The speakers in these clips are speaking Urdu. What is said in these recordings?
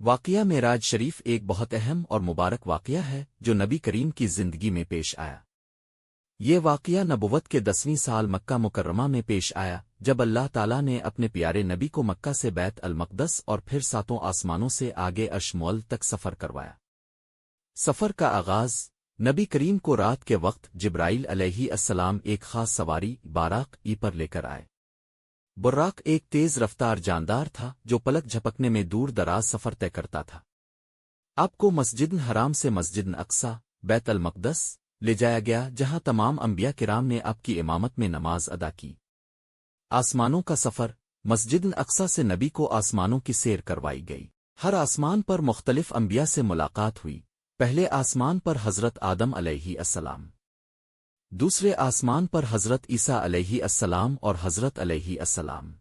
واقعہ معراج شریف ایک بہت اہم اور مبارک واقعہ ہے جو نبی کریم کی زندگی میں پیش آیا۔ یہ واقعہ نبوت کے 10ویں سال مکہ مکرمہ میں پیش آیا جب اللہ تعالیٰ نے اپنے پیارے نبی کو مکہ سے بیت المقدس اور پھر ساتوں آسمانوں سے آگے عرش مول تک سفر کروایا۔ سفر کا آغاز نبی کریم کو رات کے وقت جبرائیل علیہ السلام ایک خاص سواری براق پر لے کر آئے۔ براق ایک تیز رفتار جاندار تھا جو پلک جھپکنے میں دور دراز سفر طے کرتا تھا۔ آپ کو مسجد حرام سے مسجد اقصی بیت المقدس لے جایا گیا جہاں تمام انبیاء کرام نے آپ کی امامت میں نماز ادا کی۔ آسمانوں کا سفر مسجد اقصی سے نبی کو آسمانوں کی سیر کروائی گئی۔ ہر آسمان پر مختلف انبیاء سے ملاقات ہوئی۔ پہلے آسمان پر حضرت آدم علیہ السلام، دوسرے آسمان پر حضرت عیسیٰ علیہ السلام اور حضرت علیہ السلام،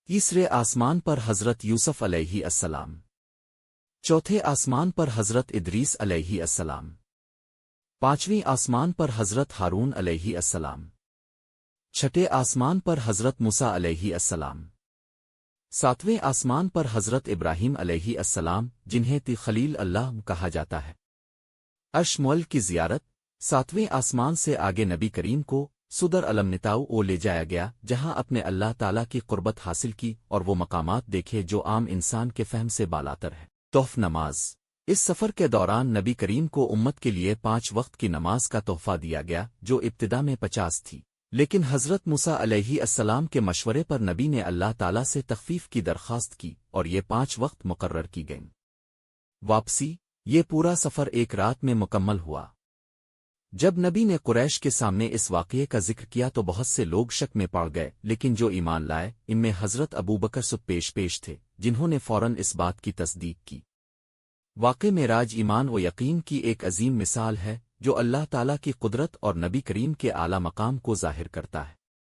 تیسرے آسمان پر حضرت یوسف علیہ السلام، چوتھے آسمان پر حضرت ادریس علیہ السلام، پانچویں آسمان پر حضرت ہارون علیہ السلام، چھٹے آسمان پر حضرت موسیٰ علیہ السلام، ساتویں آسمان پر حضرت ابراہیم علیہ السلام جنہیں خلیل اللہ کہا جاتا ہے۔ عرش مول کی زیارت ساتویں آسمان سے آگے نبی کریم کو صدر المنتاؤ لے جایا گیا جہاں اپنے اللہ تعالیٰ کی قربت حاصل کی اور وہ مقامات دیکھے جو عام انسان کے فہم سے بالاتر ہے۔ تحفہ نماز اس سفر کے دوران نبی کریم کو امت کے لیے 5 وقت کی نماز کا تحفہ دیا گیا جو ابتدا میں 50 تھی، لیکن حضرت موسیٰ علیہ السلام کے مشورے پر نبی نے اللہ تعالیٰ سے تخفیف کی درخواست کی اور یہ 5 وقت مقرر کی گئیں۔ واپسی یہ پورا سفر ایک رات میں مکمل ہوا۔ جب نبی نے قریش کے سامنے اس واقعے کا ذکر کیا تو بہت سے لوگ شک میں پڑ گئے، لیکن جو ایمان لائے ان میں حضرت ابوبکر صدیق پیش تھے جنہوں نے فوراً اس بات کی تصدیق کی۔ واقع معراج ایمان و یقین کی ایک عظیم مثال ہے جو اللہ تعالیٰ کی قدرت اور نبی کریم کے اعلیٰ مقام کو ظاہر کرتا ہے۔